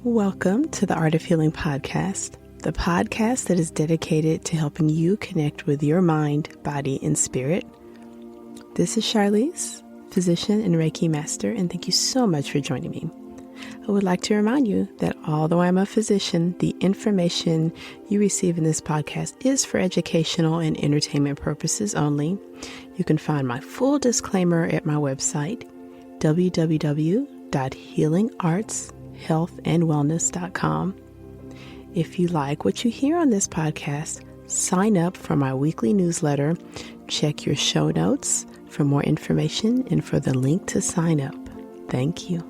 Welcome to the Art of Healing podcast, the podcast that is dedicated to helping you connect with your mind, body, and spirit. This is Charlyce, physician and Reiki master, and thank you so much for joining me. I would like to remind you that although I'm a physician, the information you receive in this podcast is for educational and entertainment purposes only. You can find my full disclaimer at my website, www.healingartshealthandwellness.com. If you like what you hear on this podcast, sign up for my weekly newsletter. Check your show notes for more information and for the link to sign up. Thank you.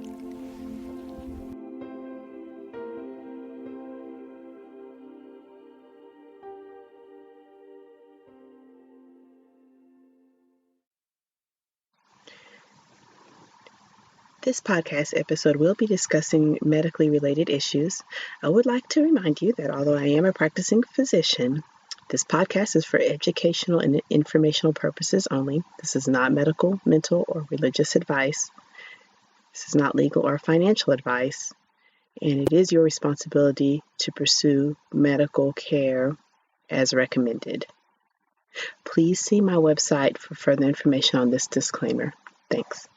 This podcast episode will be discussing medically related issues. I would like to remind you that although I am a practicing physician, this podcast is for educational and informational purposes only. This is not medical, mental, or religious advice. This is not legal or financial advice. And it is your responsibility to pursue medical care as recommended. Please see my website for further information on this disclaimer. Thanks.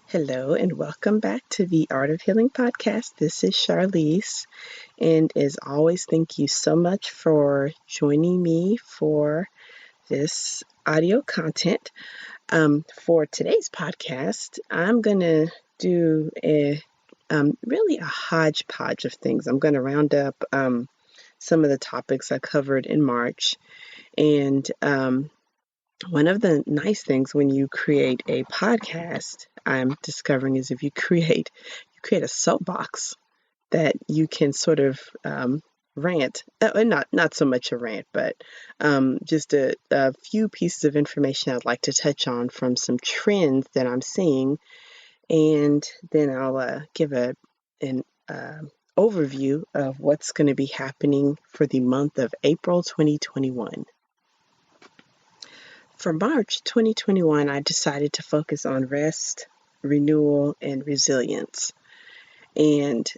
Hello and welcome back to the Art of Healing podcast. This is Charlyce, and as always, thank you so much for joining me for this audio content. For today's podcast, I'm going to do really a hodgepodge of things. I'm going to round up some of the topics I covered in March, and one of the nice things when you create a podcast, I'm discovering, is if you create a soapbox that you can sort of rant, not so much a rant, but just a few pieces of information I'd like to touch on from some trends that I'm seeing, and then I'll give an overview of what's going to be happening for the month of April 2021. For March 2021, I decided to focus on rest, renewal, and resilience. And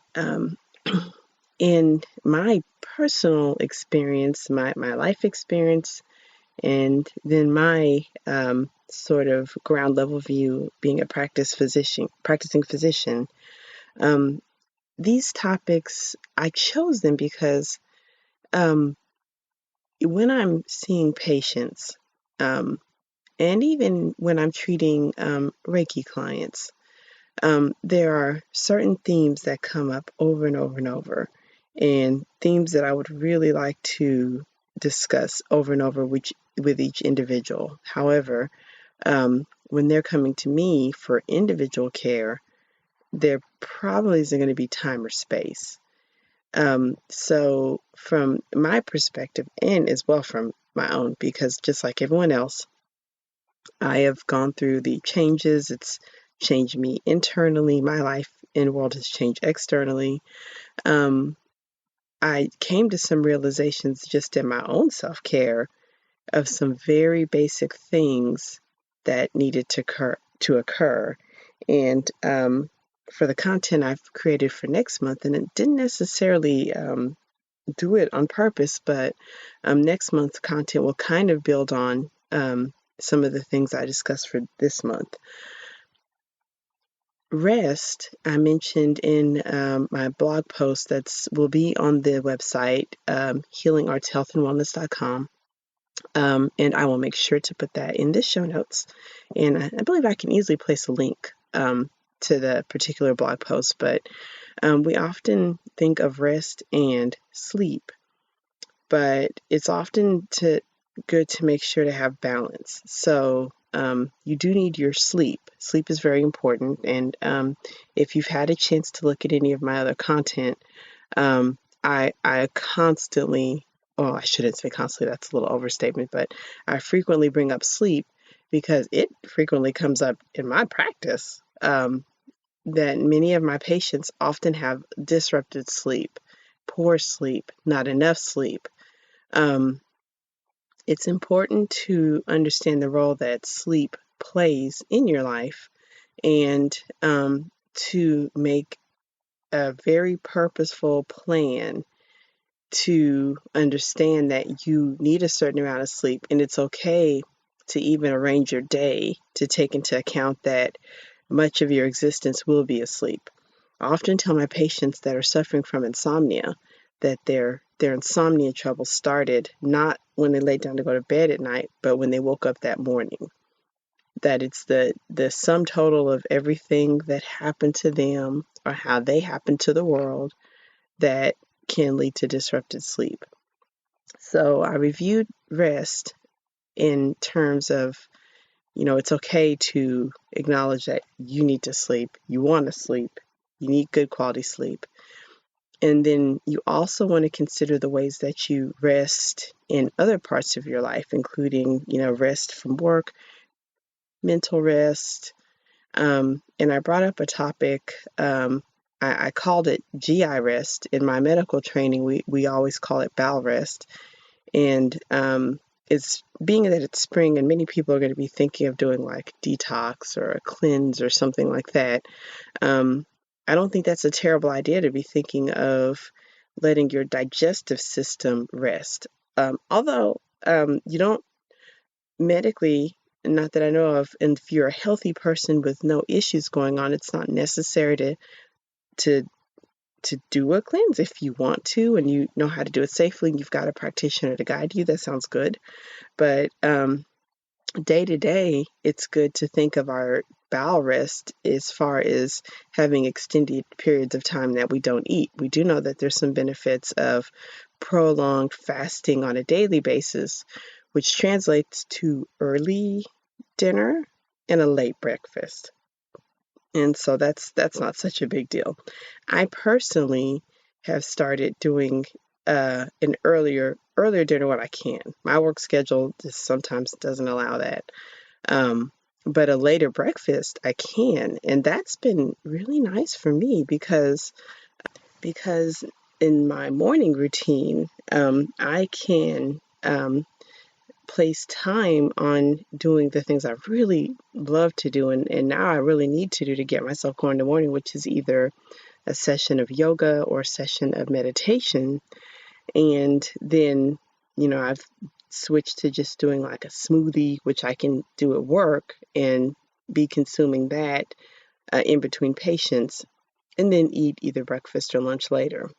in my personal experience, my life experience, and then my sort of ground level view being a practicing physician, these topics, I chose them because when I'm seeing patients, and even when I'm treating Reiki clients, there are certain themes that come up over and over and over, and themes that I would really like to discuss over and over with each individual. However, when they're coming to me for individual care, there probably isn't going to be time or space. So from my perspective, and as well from my own, because just like everyone else, I have gone through the changes. It's changed me internally. My life and world has changed externally. I came to some realizations just in my own self-care of some very basic things that needed to occur. And for the content I've created for next month, and it didn't necessarily do it on purpose, but next month's content will kind of build on some of the things I discussed for this month. Rest, I mentioned in my blog post will be on the website, healingartshealthandwellness.com. And I will make sure to put that in the show notes. And I believe I can easily place a link to the particular blog post, but we often think of rest and sleep but it's often good to make sure to have balance. So you do need your sleep. Sleep is very important. And if you've had a chance to look at any of my other content, I constantly, oh, I shouldn't say constantly, that's a little overstatement, but I frequently bring up sleep because it frequently comes up in my practice, that many of my patients often have disrupted sleep, poor sleep, not enough sleep. It's important to understand the role that sleep plays in your life, and to make a very purposeful plan to understand that you need a certain amount of sleep, and it's okay to even arrange your day to take into account that much of your existence will be asleep. I often tell my patients that are suffering from insomnia that their insomnia trouble started not when they laid down to go to bed at night, but when they woke up that morning. That it's the sum total of everything that happened to them or how they happened to the world that can lead to disrupted sleep. So I reviewed rest in terms of, it's okay to acknowledge that you need to sleep, you want to sleep, you need good quality sleep. And then you also want to consider the ways that you rest in other parts of your life, including, rest from work, mental rest. And I brought up a topic, I called it GI rest. In my medical training, we always call it bowel rest. And it's being that it's spring and many people are going to be thinking of doing like detox or a cleanse or something like that. I don't think that's a terrible idea to be thinking of letting your digestive system rest. Although you don't medically, not that I know of, and if you're a healthy person with no issues going on, it's not necessary to do a cleanse. If you want to and you know how to do it safely and you've got a practitioner to guide you, that sounds good. But day to day, it's good to think of our bowel rest as far as having extended periods of time that we don't eat. We do know that there's some benefits of prolonged fasting on a daily basis, which translates to early dinner and a late breakfast. And so that's not such a big deal. I personally have started doing an earlier dinner when I can. My work schedule just sometimes doesn't allow that. But a later breakfast I can, and that's been really nice for me because in my morning routine, I can place time on doing the things I really love to do, and now I really need to do to get myself going in the morning, which is either a session of yoga or a session of meditation. And then, I've switched to just doing like a smoothie, which I can do at work and be consuming that in between patients, and then eat either breakfast or lunch later.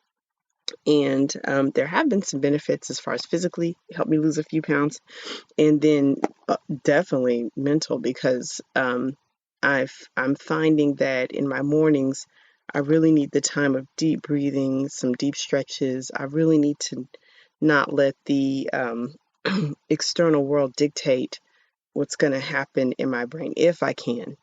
And there have been some benefits as far as physically, helped me lose a few pounds, and then definitely mental, because I'm finding that in my mornings, I really need the time of deep breathing, some deep stretches. I really need to not let the external world dictate what's going to happen in my brain, if I can.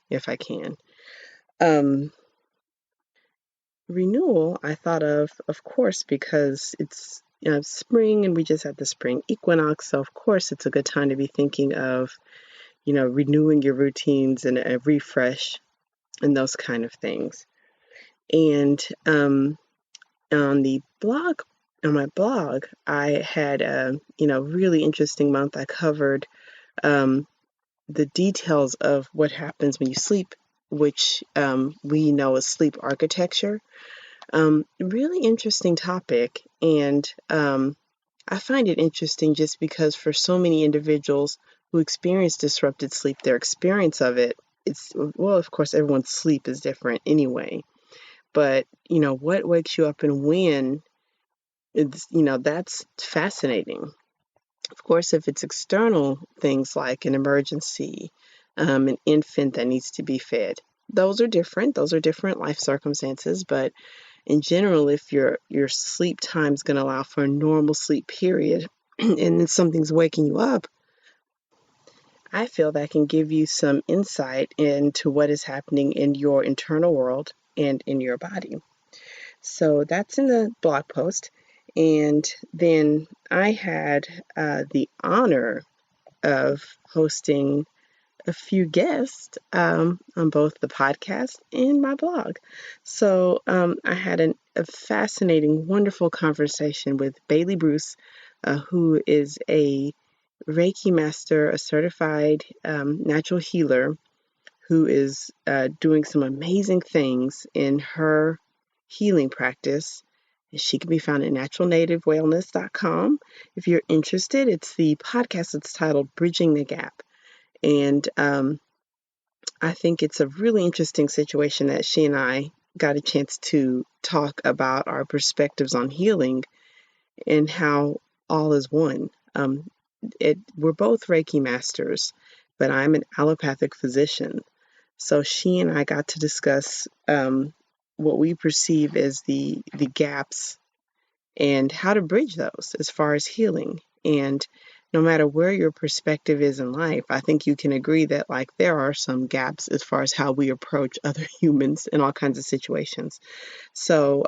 Renewal, I thought of course, because it's spring and we just had the spring equinox. So of course it's a good time to be thinking of, renewing your routines and a refresh and those kind of things. And on my blog, I had a really interesting month. I covered the details of what happens when you sleep, which we know as sleep architecture. Really interesting topic, and I find it interesting just because for so many individuals who experience disrupted sleep, their experience of it, well, of course, everyone's sleep is different anyway, but, what wakes you up and when, that's fascinating. Of course, if it's external things like an emergency, an infant that needs to be fed, those are different life circumstances, but in general, if your sleep time is going to allow for a normal sleep period and then something's waking you up, I feel that can give you some insight into what is happening in your internal world and in your body. So that's in the blog post. And then I had the honor of hosting a few guests on both the podcast and my blog. So I had a fascinating, wonderful conversation with Bailey Bruce, who is a Reiki master, a certified natural healer who is doing some amazing things in her healing practice. She can be found at naturalnativewellness.com. If you're interested, it's the podcast that's titled Bridging the Gap. And I think it's a really interesting situation that she and I got a chance to talk about our perspectives on healing and how all is one. We're both Reiki masters, but I'm an allopathic physician. So she and I got to discuss what we perceive as the gaps and how to bridge those as far as healing. And no matter where your perspective is in life, I think you can agree that like there are some gaps as far as how we approach other humans in all kinds of situations. So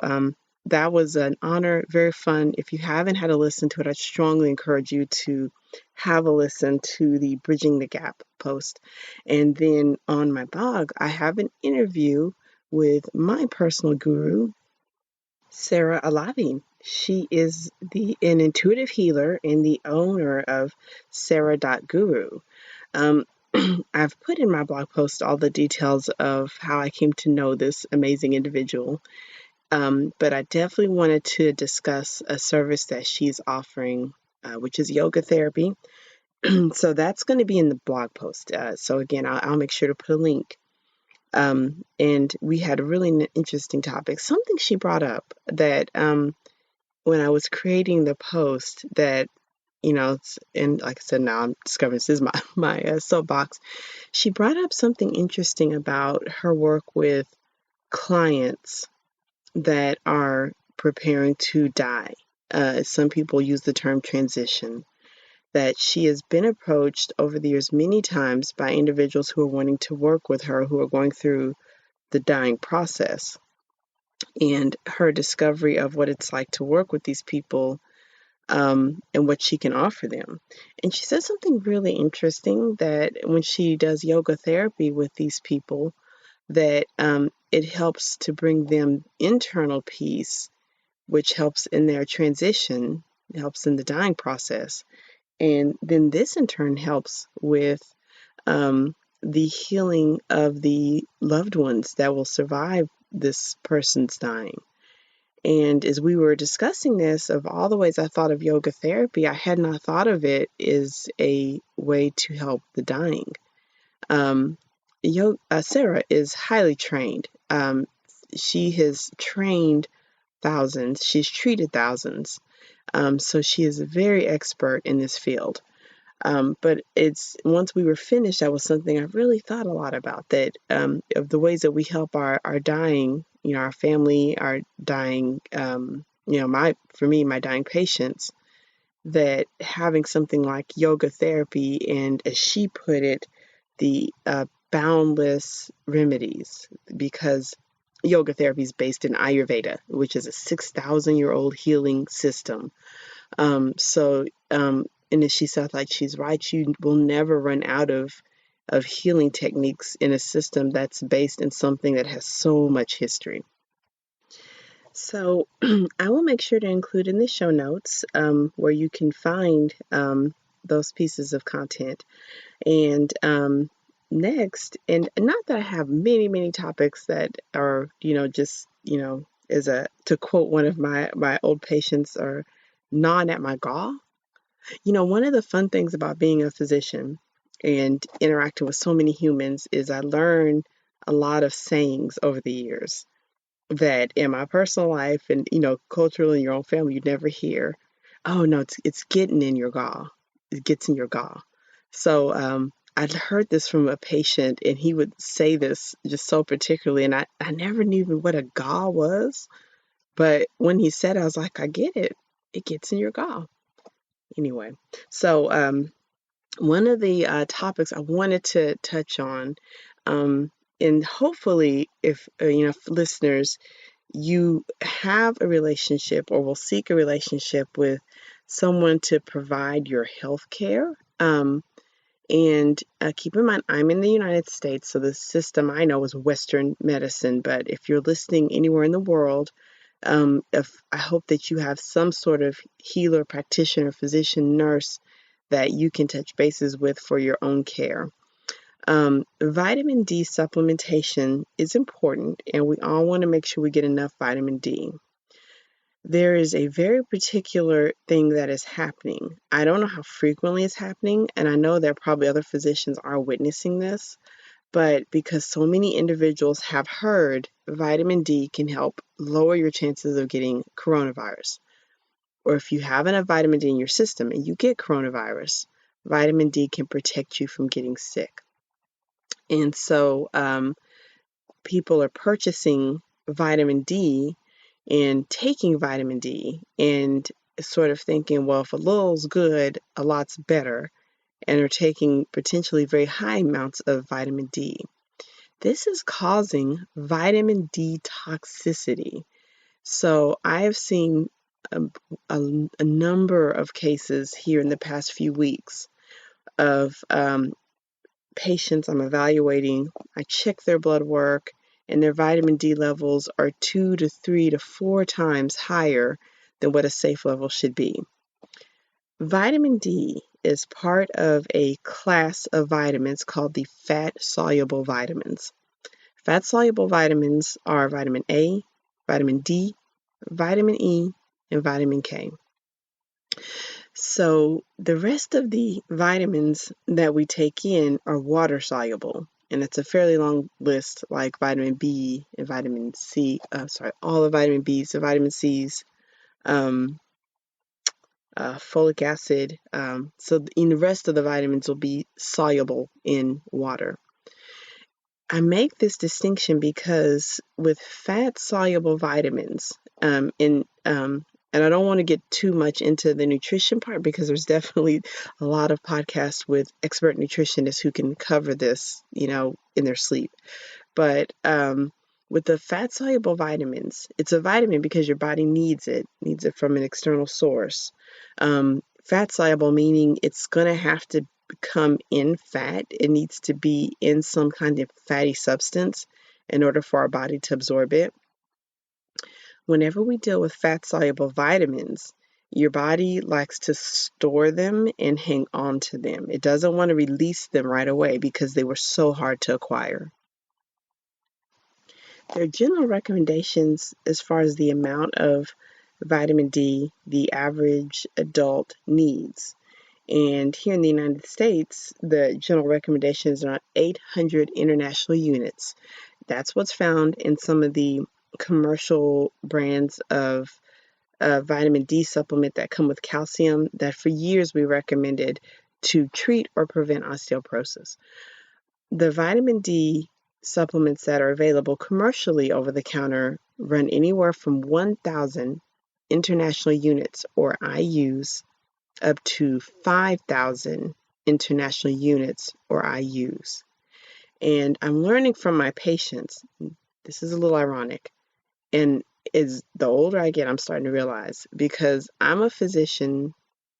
that was an honor, very fun. If you haven't had a listen to it, I strongly encourage you to have a listen to the Bridging the Gap post. And then on my blog, I have an interview with my personal guru, Sarah Alavi. She is an intuitive healer and the owner of Sarah.guru. I've put in my blog post all the details of how I came to know this amazing individual. But I definitely wanted to discuss a service that she's offering, which is yoga therapy. So that's going to be in the blog post. So again, I'll make sure to put a link. And we had a really interesting topic. Something she brought up that when I was creating the post that, and like I said, now I'm discovering this is my soapbox. She brought up something interesting about her work with clients that are preparing to die. Some people use the term transition. That she has been approached over the years many times by individuals who are wanting to work with her, who are going through the dying process. And her discovery of what it's like to work with these people and what she can offer them. And she said something really interesting that when she does yoga therapy with these people, that it helps to bring them internal peace, which helps in their transition, helps in the dying process. And then this in turn helps with the healing of the loved ones that will survive this person's dying. And as we were discussing this, of all the ways I thought of yoga therapy, I had not thought of it as a way to help the dying. Sarah is highly trained. She has trained thousands. She's treated thousands. So she is a very expert in this field. But it's once we were finished, that was something I really thought a lot about, that of the ways that we help our dying, our family, our dying, my dying patients, that having something like yoga therapy and, as she put it, the boundless remedies, because yoga therapy is based in Ayurveda, which is a 6,000-year-old healing system. And as she said, like she's right, you will never run out of healing techniques in a system that's based in something that has so much history. So I will make sure to include in the show notes where you can find those pieces of content. And next, and not that I have many, many topics that are, to quote one of my old patients, are gnawing at my gall. One of the fun things about being a physician and interacting with so many humans is I learn a lot of sayings over the years that in my personal life and, culturally in your own family, you'd never hear. Oh, no, it's getting in your gall. It gets in your gall. So I'd heard this from a patient, and he would say this just so particularly, and I never knew even what a gall was. But when he said, I was like, I get it. It gets in your gall. Anyway, so one of the topics I wanted to touch on, and hopefully, if listeners, you have a relationship or will seek a relationship with someone to provide your health care. And keep in mind, I'm in the United States, so the system I know is Western medicine. But if you're listening anywhere in the world, if I hope that you have some sort of healer, practitioner, physician, nurse that you can touch bases with for your own care. Vitamin D supplementation is important, and we all want to make sure we get enough vitamin D. There is a very particular thing that is happening. I don't know how frequently it's happening, and I know that probably other physicians are witnessing this, but because so many individuals have heard vitamin D can help lower your chances of getting coronavirus. Or if you have enough vitamin D in your system and you get coronavirus, vitamin D can protect you from getting sick. And so people are purchasing vitamin D and taking vitamin D and sort of thinking, well, if a little's good, a lot's better, and are taking potentially very high amounts of vitamin D. This is causing vitamin D toxicity. So I have seen a number of cases here in the past few weeks of patients I'm evaluating. I check their blood work, and their vitamin D levels are 2 to 3 to 4 times higher than what a safe level should be. Vitamin D is part of a class of vitamins called the fat-soluble vitamins. Fat-soluble vitamins are vitamin A, vitamin D, vitamin E, and vitamin K. So the rest of the vitamins that we take in are water soluble, and it's a fairly long list, like vitamin B and vitamin C. All the vitamin Bs, the vitamin Cs, folic acid. So in the rest of the vitamins will be soluble in water. I make this distinction because with fat-soluble vitamins, and I don't want to get too much into the nutrition part because there's definitely a lot of podcasts with expert nutritionists who can cover this, in their sleep. But with the fat-soluble vitamins, it's a vitamin because your body needs it from an external source. Fat-soluble meaning it's going to have to come in fat. It needs to be in some kind of fatty substance in order for our body to absorb it. Whenever we deal with fat-soluble vitamins, your body likes to store them and hang on to them. It doesn't want to release them right away because they were so hard to acquire. There are general recommendations as far as the amount of vitamin D the average adult needs. And here in the United States, the general recommendation is around 800 international units. That's what's found in some of the commercial brands of vitamin D supplement that come with calcium that for years we recommended to treat or prevent osteoporosis. The vitamin D supplements that are available commercially over the counter run anywhere from 1,000 international units or IUs up to 5,000 international units or IUs. And I'm learning from my patients, this is a little ironic, and is the older I get, I'm starting to realize, because I'm a physician,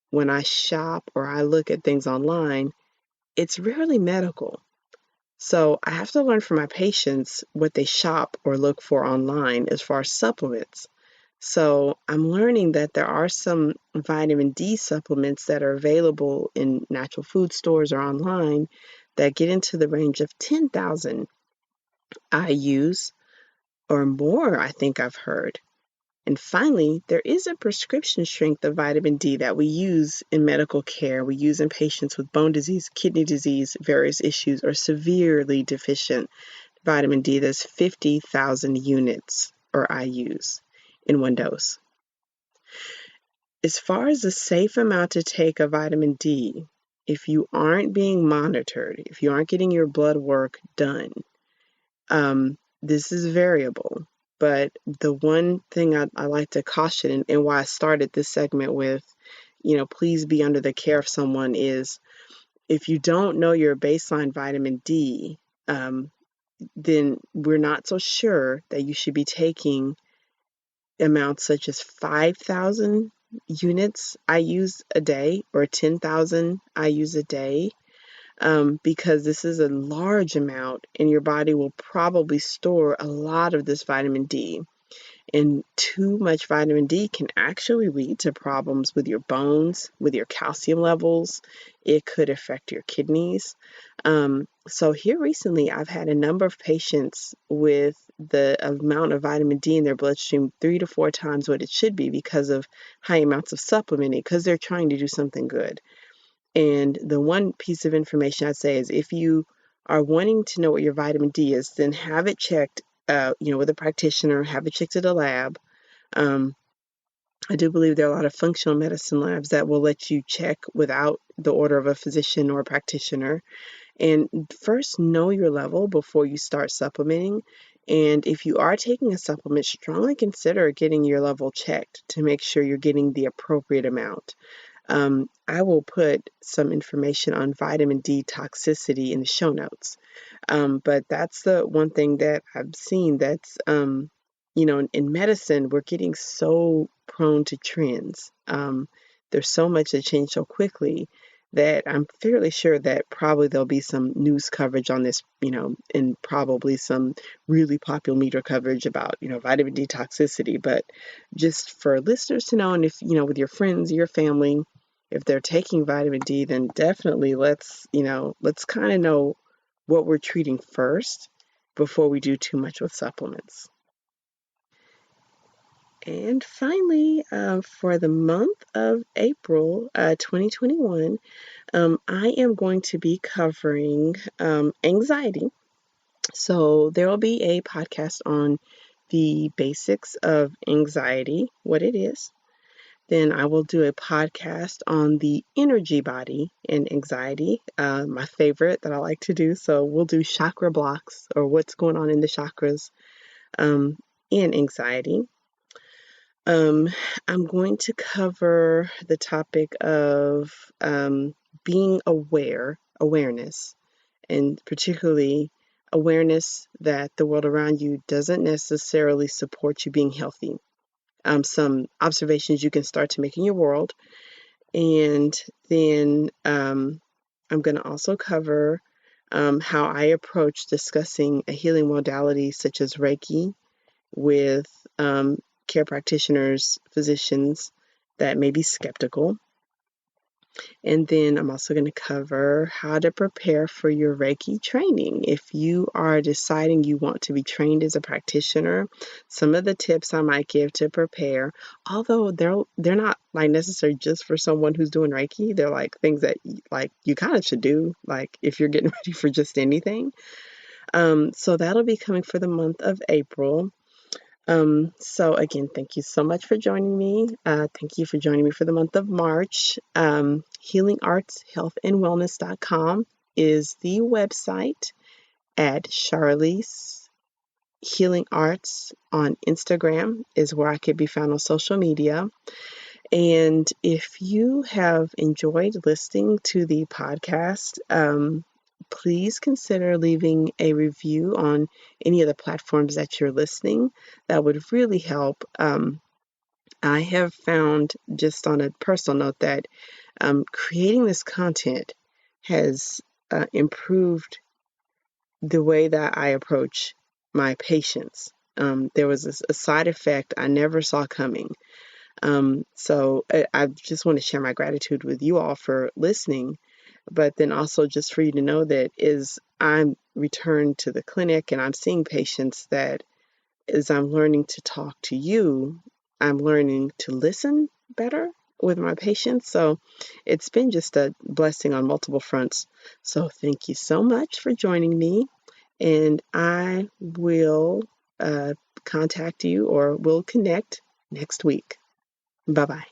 when I shop or I look at things online, it's rarely medical. So I have to learn from my patients what they shop or look for online as far as supplements. So I'm learning that there are some vitamin D supplements that are available in natural food stores or online that get into the range of 10,000 IUs or more, I think I've heard. And finally, there is a prescription strength of vitamin D that we use in medical care. We use in patients with bone disease, kidney disease, various issues, or severely deficient vitamin D. That's 50,000 units or IUs in one dose. As far as the safe amount to take of vitamin D, if you aren't being monitored, if you aren't getting your blood work done, this is variable. But the one thing I like to caution, and why I started this segment with, please be under the care of someone, is if you don't know your baseline vitamin D, then we're not so sure that you should be taking amounts such as 5,000 units IUs a day or 10,000 IUs a day, because this is a large amount and your body will probably store a lot of this vitamin D. And too much vitamin D can actually lead to problems with your bones, with your calcium levels. It could affect your kidneys. So here recently, I've had a number of patients with the amount of vitamin D in their bloodstream 3 to 4 times what it should be because of high amounts of supplementing, because they're trying to do something good. And the one piece of information I'd say is if you are wanting to know what your vitamin D is, then have it checked, with a practitioner, have it checked at a lab. I do believe there are a lot of functional medicine labs that will let you check without the order of a physician or a practitioner. And first, know your level before you start supplementing. And if you are taking a supplement, strongly consider getting your level checked to make sure you're getting the appropriate amount. I will put some information on vitamin D toxicity in the show notes. But that's the one thing that I've seen that's, in medicine, we're getting so prone to trends. There's so much that changed so quickly that I'm fairly sure that probably there'll be some news coverage on this, and probably some really popular media coverage about, vitamin D toxicity. But just for listeners to know, and if, with your friends, your family, if they're taking vitamin D, then definitely let's kind of know what we're treating first before we do too much with supplements. And finally, for the month of April 2021, I am going to be covering anxiety. So there will be a podcast on the basics of anxiety, what it is. Then I will do a podcast on the energy body and anxiety, my favorite that I like to do. So we'll do chakra blocks, or what's going on in the chakras in anxiety. I'm going to cover the topic of being awareness, and particularly awareness that the world around you doesn't necessarily support you being healthy. Some observations you can start to make in your world. And then I'm going to also cover how I approach discussing a healing modality such as Reiki with care practitioners, physicians that may be skeptical. And then I'm also going to cover how to prepare for your Reiki training. If you are deciding you want to be trained as a practitioner, some of the tips I might give to prepare, although they're not like necessarily just for someone who's doing Reiki. They're like things that you kind of should do, like if you're getting ready for just anything. So that'll be coming for the month of April. So again, thank you so much for joining me. Thank you for joining me for the month of March. HealingArtsHealthAndWellness.com is the website. At Charlyce Healing Arts on Instagram is where I could be found on social media. And if you have enjoyed listening to the podcast, please consider leaving a review on any of the platforms that you're listening. That would really help. I have found, just on a personal note, that creating this content has improved the way that I approach my patients. There was a side effect I never saw coming. So I just want to share my gratitude with you all for listening, but then also just for you to know that as I'm returned to the clinic and I'm seeing patients, that as I'm learning to talk to you, I'm learning to listen better with my patients. So it's been just a blessing on multiple fronts. So thank you so much for joining me, and I will contact you, or we'll connect next week. Bye-bye.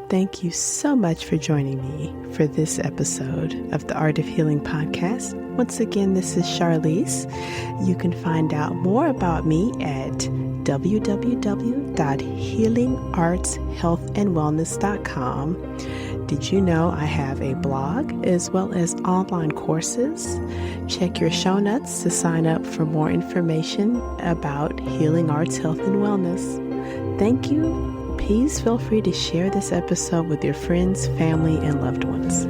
Thank you so much for joining me for this episode of the Art of Healing podcast. Once again, this is Charlyce. You can find out more about me at www.healingartshealthandwellness.com. Did you know I have a blog as well as online courses? Check your show notes to sign up for more information about healing arts, health, and wellness. Thank you. Please feel free to share this episode with your friends, family, and loved ones.